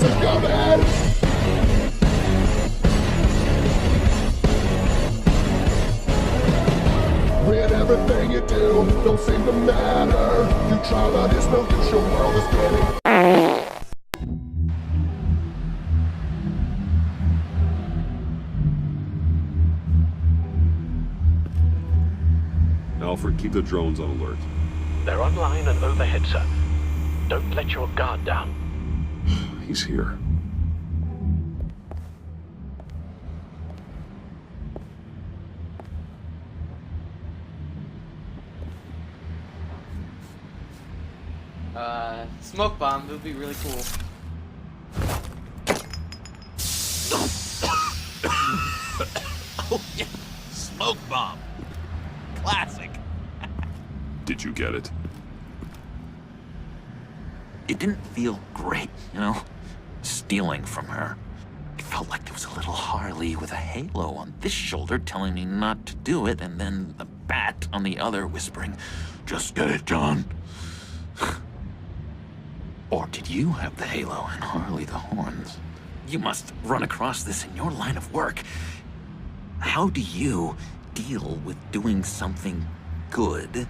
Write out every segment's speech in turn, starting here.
This is coming! With everything you do, don't seem to matter. You try, but it's no use, your world is spinning. Alfred, keep the drones on alert. They're online and overhead, sir. Don't let your guard down. He's here. Smoke bomb would be really cool. Oh yeah, smoke bomb. Classic. Did you get it? It didn't feel great, you know? Stealing from her. It felt like there was a little Harley with a halo on this shoulder telling me not to do it, and then the bat on the other whispering, "Just get it, John." Or did you have the halo and Harley the horns? You must run across this in your line of work. How do you deal with doing something good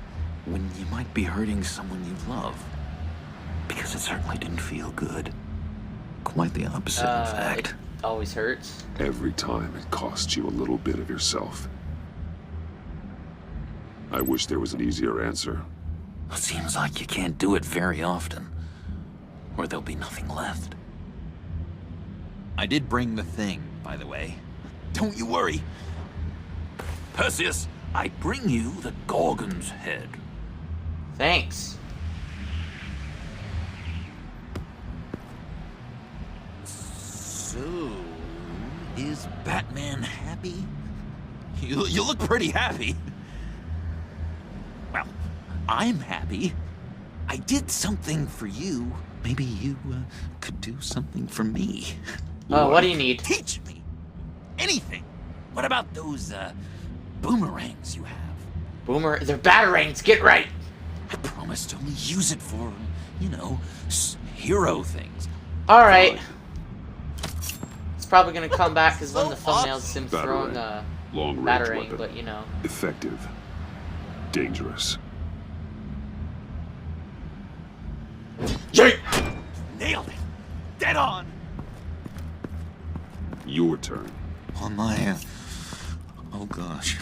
when you might be hurting someone you love? Because it certainly didn't feel good. Quite the opposite, in fact. It always hurts. Every time it costs you a little bit of yourself. I wish there was an easier answer. It seems like you can't do it very often, or there'll be nothing left. I did bring the thing, by the way. Don't you worry. Perseus, I bring you the Gorgon's head. Thanks. So, is Batman happy? You look pretty happy. Well, I'm happy. I did something for you. Maybe you could do something for me. Oh, what do you need? Teach me anything. What about those boomerangs you have? They're batarangs, get right! I promised to only use it for, you know, hero things. Alright. It's probably gonna come back because one of the thumbnails is him Batarang. throwing a Long-range batarang, weapon. but you know. Effective. Dangerous. Jake! Nailed it! Dead on! Your turn. On my, oh gosh.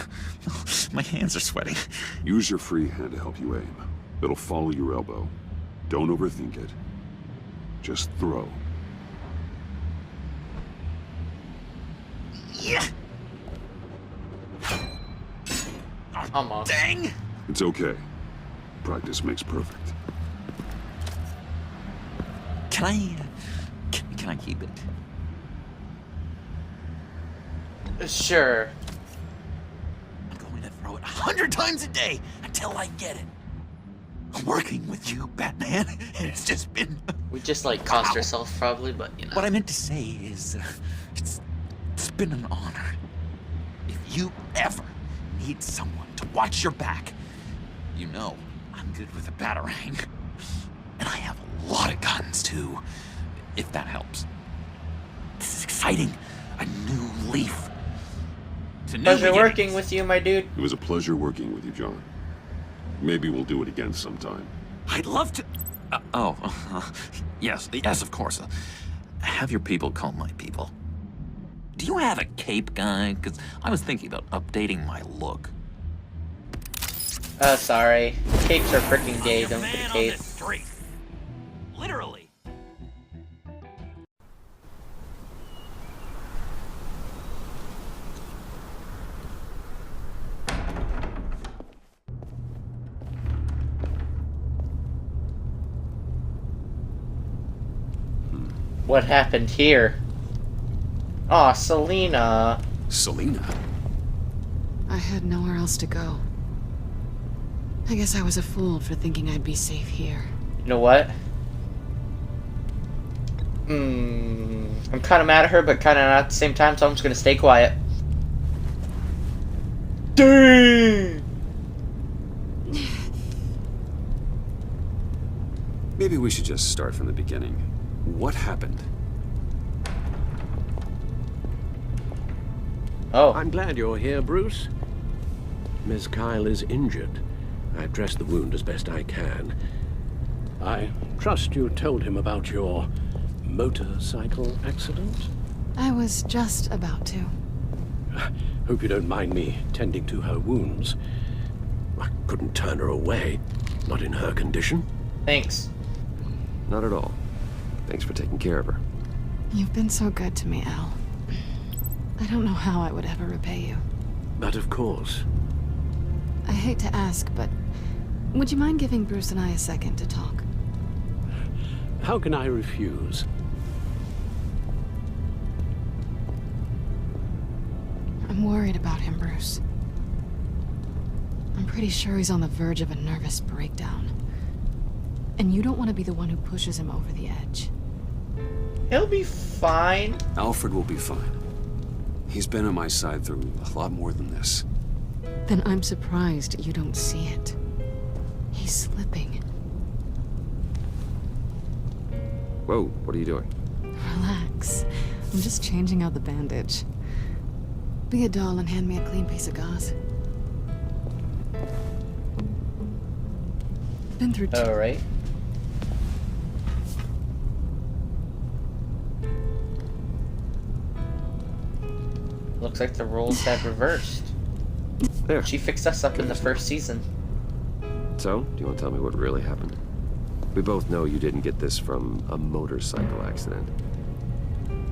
My hands are sweating. Use your free hand to help you aim. It'll follow your elbow. Don't overthink it. Just throw. Yeah! Almost. Dang! It's okay. Practice makes perfect. Can I keep it? Sure. I'm going to throw it 100 times a day until I get it. I'm working with you, Batman, and it's just been... We just like cost ourselves probably, but you know. What I meant to say is, it's been an honor. If you ever need someone to watch your back, you know I'm good with a batarang. And I have a lot of guns, too, if that helps. This is exciting. A new leaf. It's a new Pleasure beginning. working with you, my dude. It was a pleasure working with you, John. Maybe we'll do it again sometime. I'd love to... yes, of course. Have your people call my people. Do you have a cape, guy? Because I was thinking about updating my look. Sorry. Capes are freaking gay, don't get a cape. Literally. What happened here? Aw, Selena. Selena? I had nowhere else to go. I guess I was a fool for thinking I'd be safe here. You know what? I'm kind of mad at her, but kind of not at the same time, so I'm just gonna stay quiet. Dang! Maybe we should just start from the beginning. What happened? Oh. I'm glad you're here, Bruce. Miss Kyle is injured. I've dressed the wound as best I can. I trust you told him about your motorcycle accident? I was just about to. Hope you don't mind me tending to her wounds. I couldn't turn her away, not in her condition. Thanks. Not at all. Thanks for taking care of her. You've been so good to me, Al. I don't know how I would ever repay you. But of course. I hate to ask, but would you mind giving Bruce and I a second to talk? How can I refuse? I'm worried about him, Bruce. I'm pretty sure he's on the verge of a nervous breakdown. And you don't want to be the one who pushes him over the edge. He'll be fine. Alfred will be fine. He's been on my side through a lot more than this. Then I'm surprised you don't see it. He's slipping. Whoa, what are you doing? Relax. I'm just changing out the bandage. Be a doll and hand me a clean piece of gauze. Been through two. Alright. Looks like the roles have reversed. There. She fixed us up in the first season. So, do you want to tell me what really happened? We both know you didn't get this from a motorcycle accident.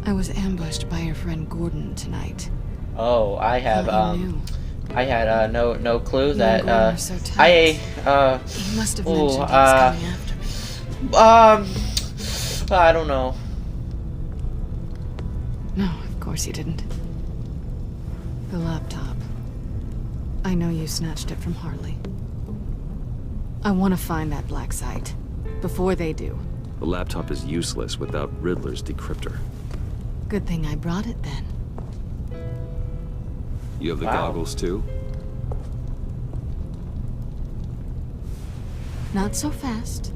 I was ambushed by your friend Gordon tonight. Oh, I have Thought you knew. I had no clue You that and Gordon are so tight. He must have mentioned he was coming after me. I don't know. No, of course you didn't. The laptop. I know you snatched it from Harley. I want to find that BLACKSITE. Before they do. The laptop is useless without Riddler's decryptor. Good thing I brought it then. You have the Wow. goggles too? Not so fast.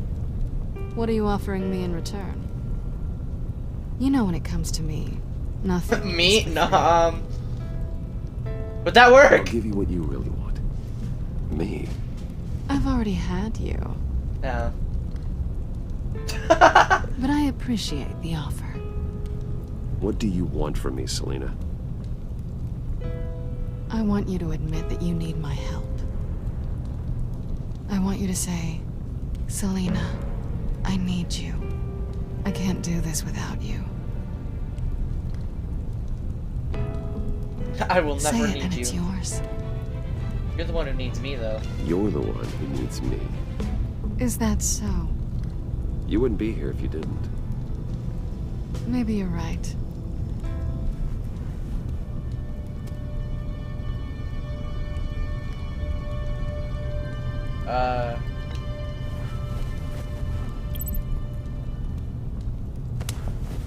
What are you offering me in return? You know when it comes to me, nothing. Me? is for No, free. would that I'll work? give you what you really want. Me. I've already had you, No. but I appreciate the offer. What do you want from me, Selina? I want you to admit that you need my help. I want you to say, Selina, I need you. I can't do this without you. I will Say never it need and you. it's yours. You're the one who needs me, though. You're the one who needs me. Is that so? You wouldn't be here if you didn't. Maybe you're right.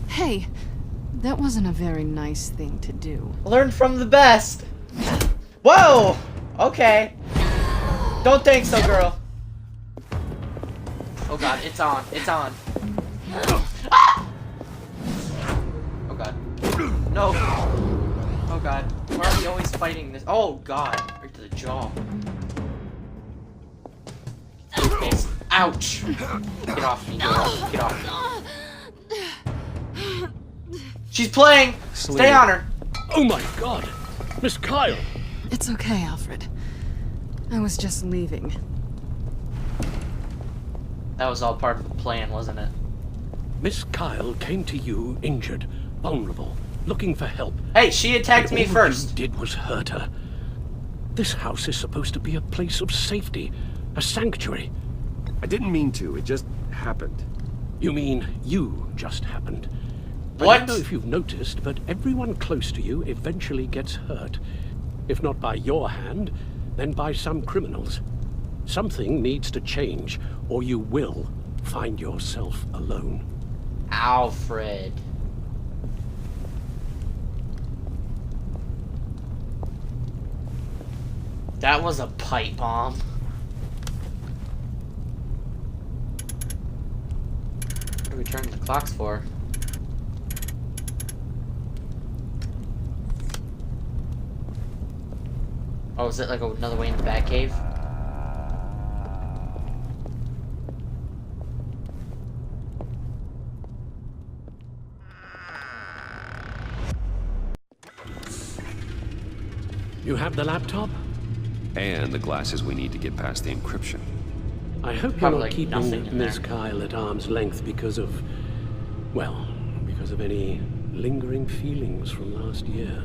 Hey, that wasn't a very nice thing to do. Learn from the best. Whoa! Okay. Don't think so, girl. Oh god, it's on. It's on. Ah! Oh god. No. Oh god. Why are we always fighting this? Oh god. Right to the jaw. Face. Ouch. Get off me, girl. Get off me. She's playing! Stay on her! Oh my god! Miss Kyle! It's okay, Alfred. I was just leaving. That was all part of the plan, wasn't it? Miss Kyle came to you injured, vulnerable, looking for help. Hey, she attacked And me all first. you did was hurt her. This house is supposed to be a place of safety, a sanctuary. I didn't mean to. It just happened. You mean you just happened. I What? don't know if you've noticed, but everyone close to you eventually gets hurt. If not by your hand, then by some criminals. Something needs to change, or you will find yourself alone. Alfred. That was a pipe bomb. What are we turning the clocks for? Oh, is it like another way in the Batcave? You have the laptop? And the glasses we need to get past the encryption. I hope you're Probably not like nothing keeping in Miss there. Kyle at arm's length because of, well, because of any lingering feelings from last year.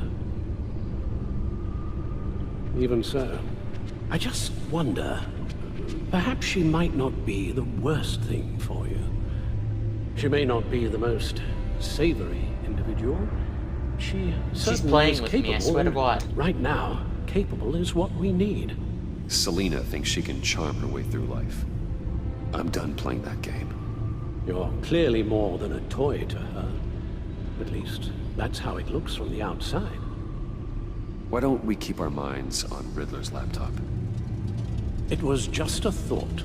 Even so, I just wonder, perhaps she might not be the worst thing for you. She may not be the most savory individual. She She's certainly playing is with me, I capable, swear to and God. right now, capable is what we need. Selena thinks she can charm her way through life. I'm done playing that game. You're clearly more than a toy to her. At least, that's how it looks from the outside. Why don't we keep our minds on Riddler's laptop? It was just a thought.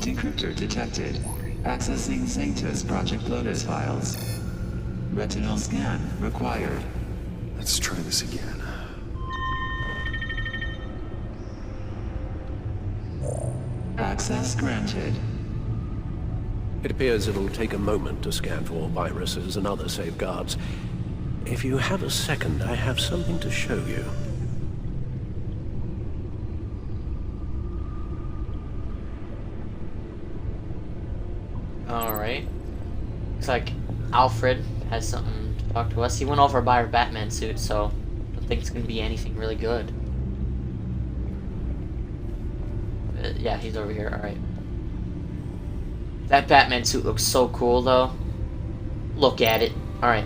Decryptor detected. Accessing Sanctus Project Lotus files. Retinal scan required. Let's try this again. Access granted. It appears it'll take a moment to scan for viruses and other safeguards. If you have a second, I have something to show you. Alright. Looks like Alfred has something to talk to us. He went over by our Batman suit, so I don't think it's going to be anything really good. Yeah, he's over here. Alright. That Batman suit looks so cool, though. Look at it. Alright.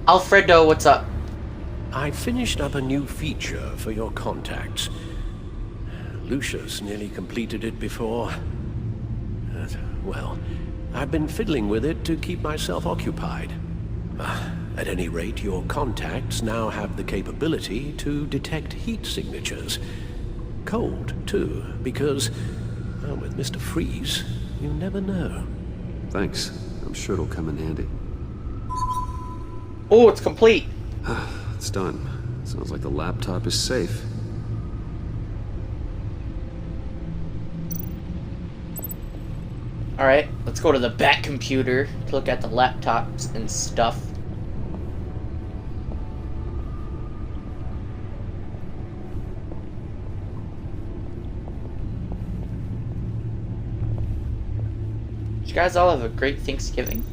Alfredo, what's up? I finished up a new feature for your contacts. Lucius nearly completed it before. Well, I've been fiddling with it to keep myself occupied. At any rate, your contacts now have the capability to detect heat signatures. Cold, too, because, well, with Mr. Freeze, you never know. Thanks. I'm sure it'll come in handy. Oh, it's complete. It's done. Sounds like the laptop is safe. Alright, let's go to the Bat computer to look at the laptops and stuff. Did you guys all have a great Thanksgiving?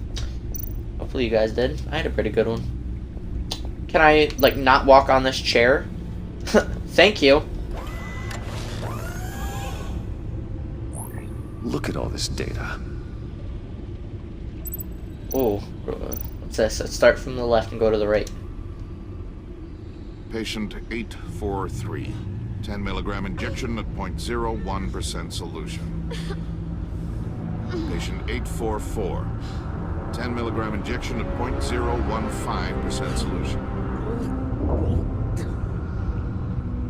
Hopefully you guys did. I had a pretty good one. Can I, like, not walk on this chair? Thank you. Look at all this data. Oh, what's this? Let's start from the left and go to the right. Patient 843. 10 milligram injection at 0.01% solution. Patient 844. 10 milligram injection at 0.015% solution.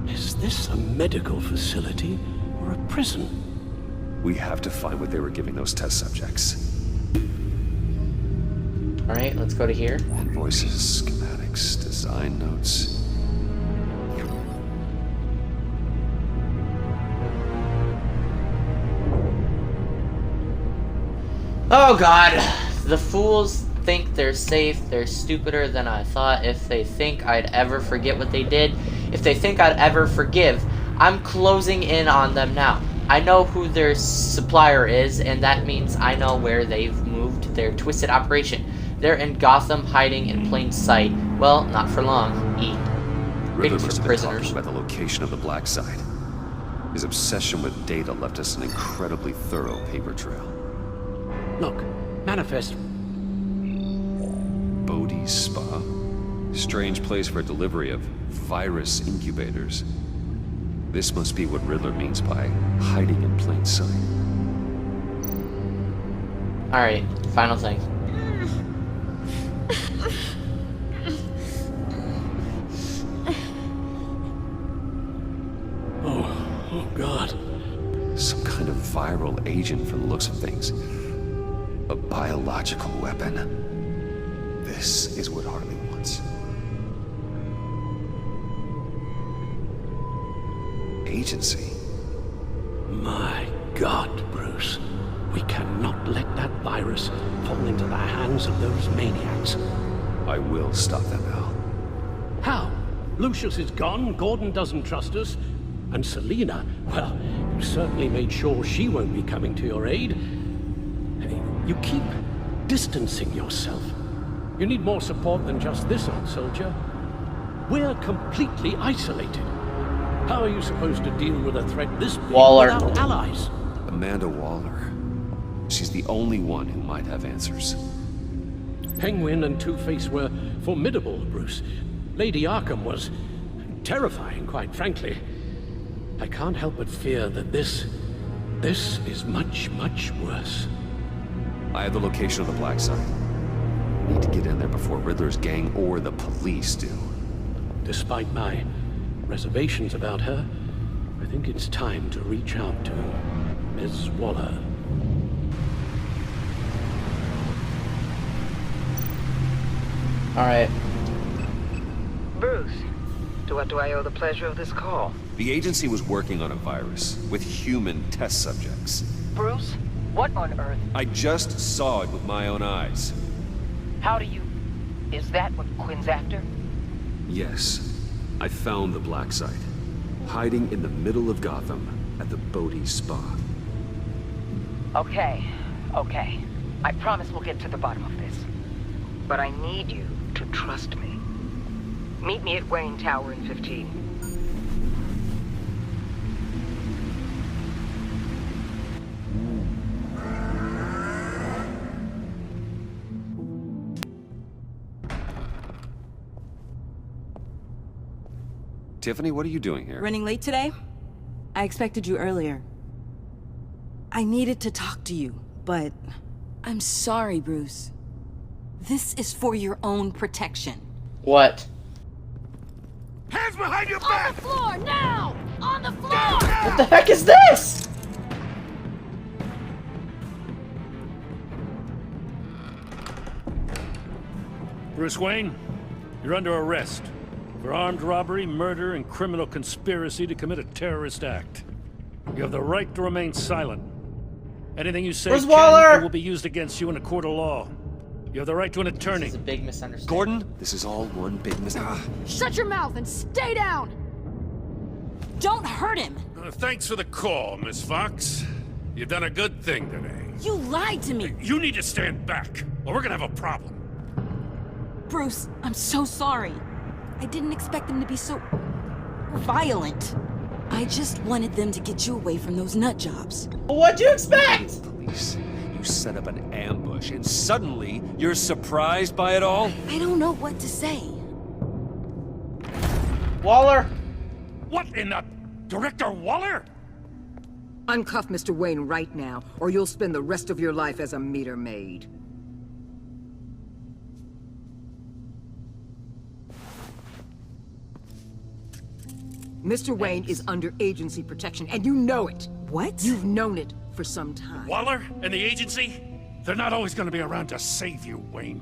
Is this a medical facility or a prison? We have to find what they were giving those test subjects. Alright, let's go to here. Invoices, schematics, design notes. Oh god, the fools think they're safe. They're stupider than I thought. If they think I'd ever forget what they did, if they think I'd ever forgive, I'm closing in on them now. I know who their supplier is, and that means I know where they've moved their twisted operation. They're in Gotham, hiding in plain sight. Well, not for long. Riddler Waiting must for have been prisoners. talking about the location of the BLACKSITE. His obsession with data left us an incredibly thorough paper trail. Look, manifest. Bodhi's Spa? Strange place for delivery of virus incubators. This must be what Riddler means by hiding in plain sight. Alright, final thing. Oh God. Some kind of viral agent from the looks of things. A biological weapon. This is what Harley wants. Agency. My God, Bruce. We cannot let that virus fall into the hands of those maniacs. I will stop them, Al. How? Lucius is gone, Gordon doesn't trust us, and Selina, well, you certainly made sure she won't be coming to your aid. Hey, you keep distancing yourself. You need more support than just this old soldier. We're completely isolated. How are you supposed to deal with a threat this big without allies? Amanda Waller. She's the only one who might have answers. Penguin and Two-Face were formidable, Bruce. Lady Arkham was terrifying, quite frankly. I can't help but fear that this is much, much worse. I have the location of the BLACKSITE. I need to get in there before Riddler's gang or the police do. Despite my reservations about her, I think it's time to reach out to Ms. Waller. Alright. Bruce, to what do I owe the pleasure of this call? The agency was working on a virus with human test subjects. Bruce, what on earth? I just saw it with my own eyes. How do you... Is that what Quinn's after? Yes. I found the BLACKSITE, hiding in the middle of Gotham at the Bodhi Spa. Okay. I promise we'll get to the bottom of this. But I need you to trust me. Meet me at Wayne Tower in 15. Tiffany, what are you doing here? Running late today? I expected you earlier. I needed to talk to you, but... I'm sorry, Bruce. This is for your own protection. What? Hands behind your back! On the floor, now! On the floor! What the heck is this? Bruce Wayne, you're under arrest for armed robbery, murder, and criminal conspiracy to commit a terrorist act. You have the right to remain silent. Anything you say Where's Waller? will be used against you in a court of law. You have the right to an attorney. This is a big misunderstanding. Gordon, this is all one big Shut your mouth and stay down! Don't hurt him! Thanks for the call, Miss Fox. You've done a good thing today. You lied to me! You need to stand back, or we're gonna have a problem. Bruce, I'm so sorry. I didn't expect them to be so... violent. I just wanted them to get you away from those nut jobs. What'd you expect? Police. You set up an ambush, and suddenly you're surprised by it all? I don't know what to say. Waller? What in the... Director Waller? Uncuff Mr. Wayne right now, or you'll spend the rest of your life as a meter maid. Mr. Wayne is under agency protection, and you know it. What? You've known it for some time. Waller and the agency? They're not always gonna be around to save you, Wayne.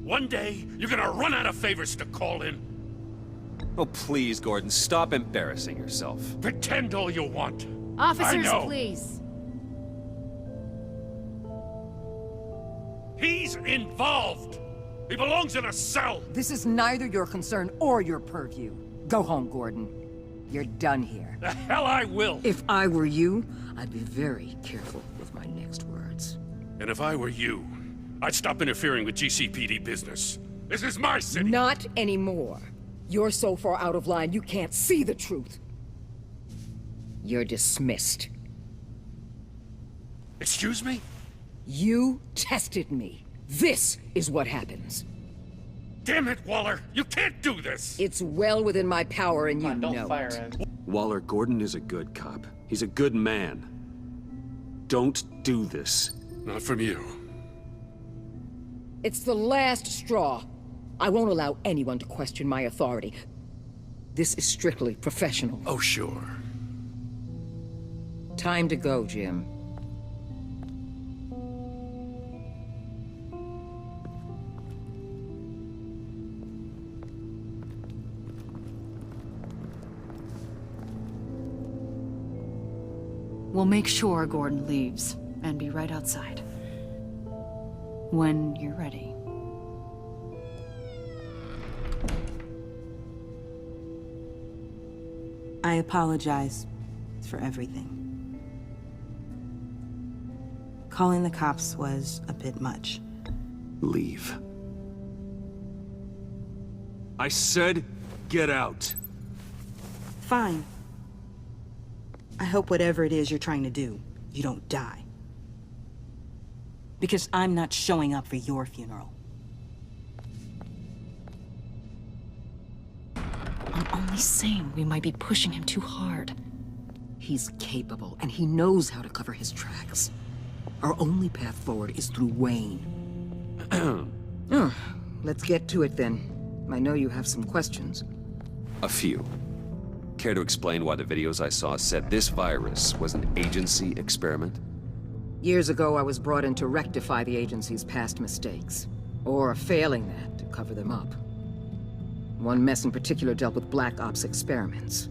One day, you're gonna run out of favors to call in. Oh, please, Gordon, stop embarrassing yourself. Pretend all you want. Officers, I know. please. He's involved. He belongs in a cell. This is neither your concern or your purview. Go home, Gordon. You're done here. The hell I will. If I were you, I'd be very careful with my next words. And if I were you, I'd stop interfering with GCPD business. This is my city. Not anymore. You're so far out of line, you can't see the truth. You're dismissed. Excuse me? You tested me. This is what happens. Damn it, Waller! You can't do this! It's well within my power, and you Don't know fire it. him. Waller, Gordon is a good cop. He's a good man. Don't do this. Not from you. It's the last straw. I won't allow anyone to question my authority. This is strictly professional. Oh, sure. Time to go, Jim. We'll make sure Gordon leaves, and be right outside. When you're ready. I apologize for everything. Calling the cops was a bit much. Leave. I said, get out. Fine. I hope whatever it is you're trying to do, you don't die. Because I'm not showing up for your funeral. I'm only saying we might be pushing him too hard. He's capable, and he knows how to cover his tracks. Our only path forward is through Wayne. Oh, let's get to it then. I know you have some questions. A few. Care to explain why the videos I saw said this virus was an agency experiment? Years ago, I was brought in to rectify the agency's past mistakes. Or, failing that, to cover them up. One mess in particular dealt with Black Ops experiments.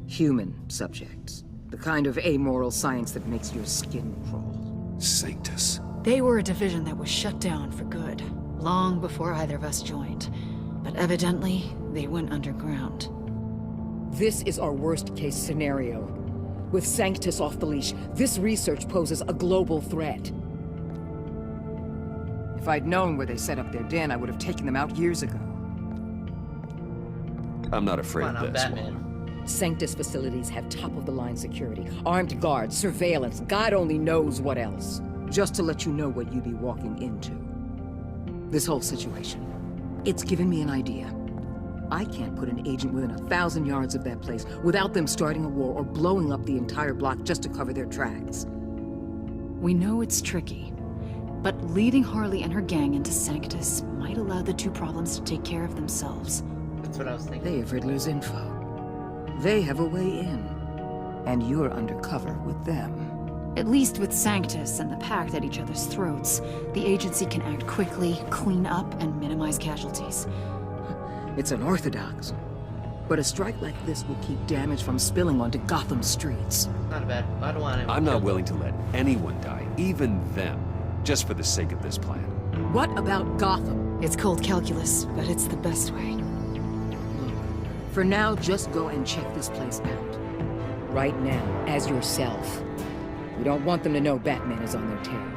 Human subjects. The kind of amoral science that makes your skin crawl. Sanctus. They were a division that was shut down for good, long before either of us joined. But evidently, they went underground. This is our worst-case scenario. With Sanctus off the leash, this research poses a global threat. If I'd known where they set up their den, I would have taken them out years ago. I'm not afraid Come on, of I'm this Batman. one. Sanctus facilities have top-of-the-line security, armed guards, surveillance, God only knows what else. Just to let you know what you'd be walking into. This whole situation, it's given me an idea. I can't put an agent within 1,000 yards of that place without them starting a war or blowing up the entire block just to cover their tracks. We know it's tricky, but leading Harley and her gang into Sanctus might allow the two problems to take care of themselves. That's what I was thinking. They have Riddler's info. They have a way in. And you're undercover with them. At least with Sanctus and the Pact at each other's throats, the agency can act quickly, clean up, and minimize casualties. It's unorthodox. But a strike like this will keep damage from spilling onto Gotham streets. Not bad. I don't want him. I'm not willing to let anyone die, even them, just for the sake of this plan. What about Gotham? It's cold calculus, but it's the best way. For now, just go and check this place out. Right now, as yourself. You don't want them to know Batman is on their tail.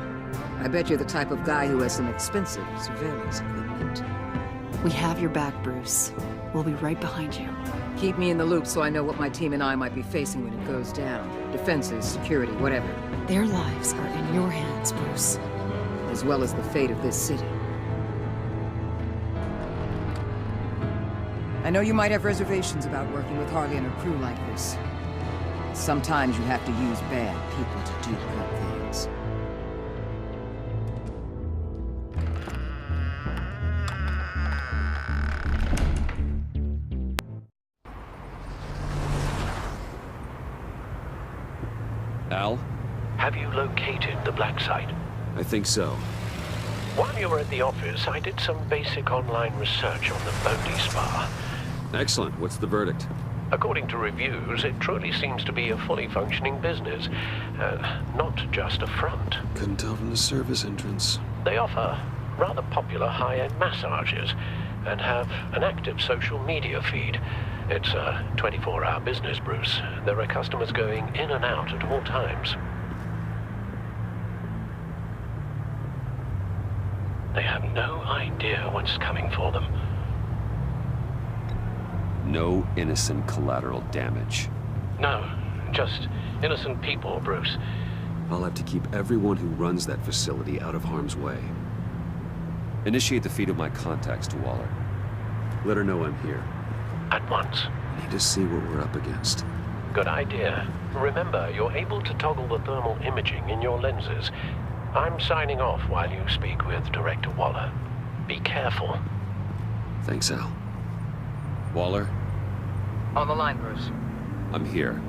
I bet you're the type of guy who has some expensive surveillance equipment. We have your back, Bruce. We'll be right behind you. Keep me in the loop so I know what my team and I might be facing when it goes down. Defenses, security, whatever. Their lives are in your hands, Bruce. As well as the fate of this city. I know you might have reservations about working with Harley and her crew like this. Sometimes you have to use bad people to do good things. Al? Have you located the BLACKSITE? I think so. While you were at the office, I did some basic online research on the Bodhi Spa. Excellent. What's the verdict? According to reviews, it truly seems to be a fully functioning business, not just a front. Couldn't tell from the service entrance. They offer rather popular high-end massages and have an active social media feed. It's a 24-hour business, Bruce. There are customers going in and out at all times. They have no idea what's coming for them. No innocent collateral damage. No, just innocent people, Bruce. I'll have to keep everyone who runs that facility out of harm's way. Initiate the feed of my contacts to Waller. Let her know I'm here. At once. I need to see what we're up against. Good idea. Remember, you're able to toggle the thermal imaging in your lenses. I'm signing off while you speak with Director Waller. Be careful. Thanks, Al. Waller? On the line, Bruce. I'm here.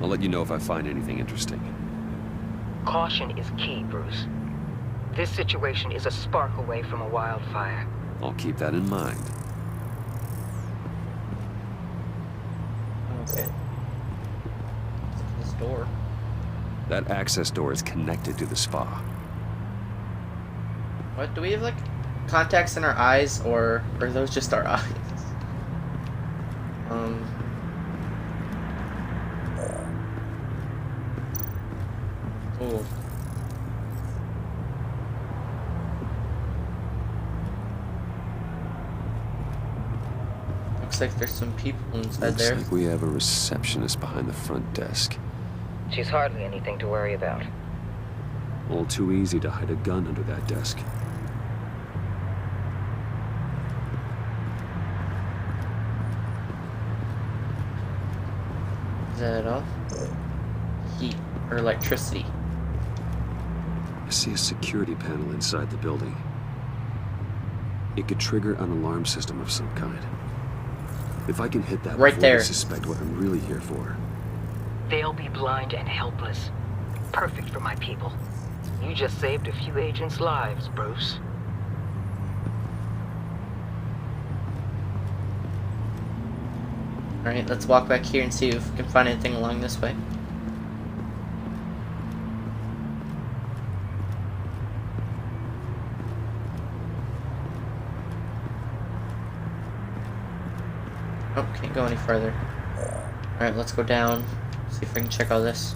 I'll let you know if I find anything interesting. Caution is key, Bruce. This situation is a spark away from a wildfire. I'll keep that in mind. Okay. This door. That access door is connected to the spa. What, do we have like contacts in our eyes, or are those just our eyes? Oh. Looks like there's some people inside there. Looks like we have a receptionist behind the front desk. She's hardly anything to worry about. All too easy to hide a gun under that desk. Is that all? Heat or electricity? I see a security panel inside the building. It could trigger an alarm system of some kind. If I can hit that right before there, they suspect what I'm really here for. They'll be blind and helpless. Perfect for my people. You just saved a few agents' lives, Bruce. Alright, let's walk back here and see if we can find anything along this way. Oh, can't go any further. Alright, let's go down. See if I can check all this.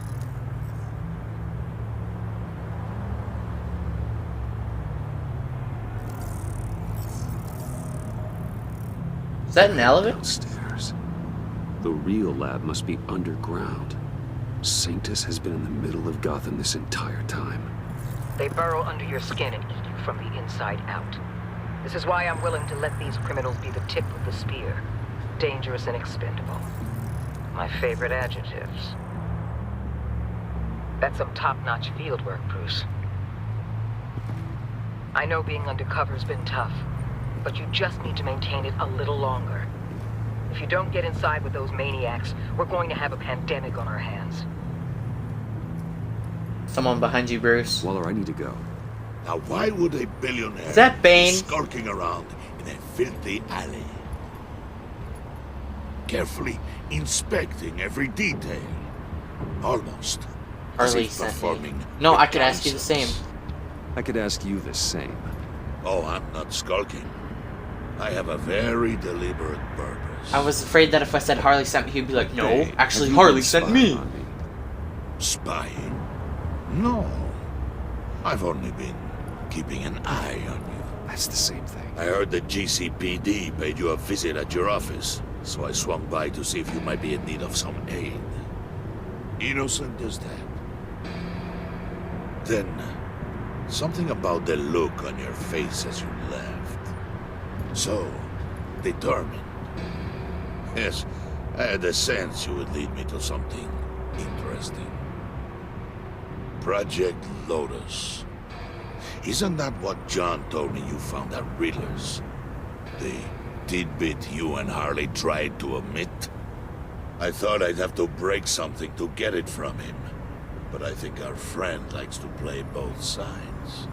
Is that an elevator? Downstairs. The real lab must be underground. Sanctus has been in the middle of Gotham this entire time. They burrow under your skin and eat you from the inside out. This is why I'm willing to let these criminals be the tip of the spear. Dangerous and expendable. My favorite adjectives. That's some top-notch field work, Bruce. I know being undercover's been tough, but you just need to maintain it a little longer. If you don't get inside with those maniacs, we're going to have a pandemic on our hands. Someone behind you, Bruce. Waller, I need to go. Now why would a billionaire Is that Bane? be skulking around in a filthy alley? Carefully inspecting every detail. Almost. as Harley if sent me. performing No, I could ask you the same. I could ask you the same. Oh, I'm not skulking. I have a very deliberate purpose. I was afraid that if I said Harley sent me, he'd be like, no, Hey, actually have you Harley been sent spying me. on me? Spying? No. I've only been keeping an eye on you. That's the same thing. I heard the GCPD paid you a visit at your office, so I swung by to see if you might be in need of some aid. Innocent as that. Then, something about the look on your face as you left. So, determined. Yes, I had a sense you would lead me to something interesting. Project Lotus. Isn't that what John told me you found at Riddler's? The tidbit you and Harley tried to omit? I thought I'd have to break something to get it from him. But I think our friend likes to play both sides.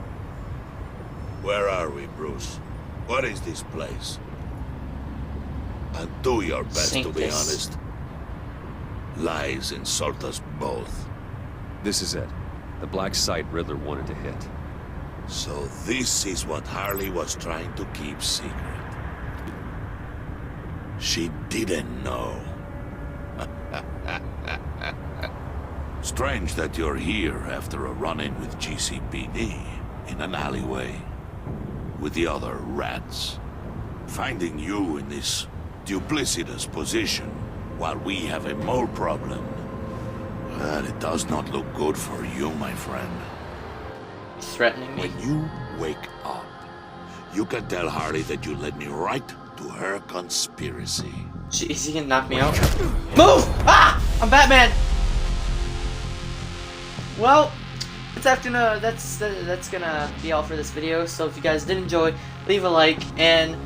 Where are we, Bruce? What is this place? And do your best to be honest. Lies insult us both. This is it. The black site Riddler wanted to hit. So this is what Harley was trying to keep secret. She didn't know. Strange that you're here after a run-in with GCPD in an alleyway with the other rats. Finding you in this duplicitous position while we have a mole problem. Well, it does not look good for you, my friend. Threatening me? When you wake up, you can tell Harley that you led me right to her conspiracy. Jeez, he can knock me out. Move! Ah! I'm Batman! Well, that's gonna be all for this video. So if you guys did enjoy, leave a like and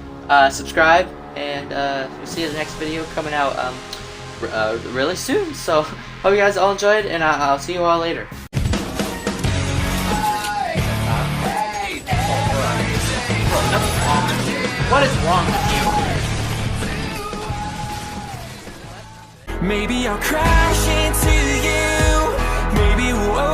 subscribe, and we'll see you in the next video coming out really soon. So hope you guys all enjoyed, and I'll see you all later. What is wrong with you? Maybe I'll crash into you Maybe, whoa.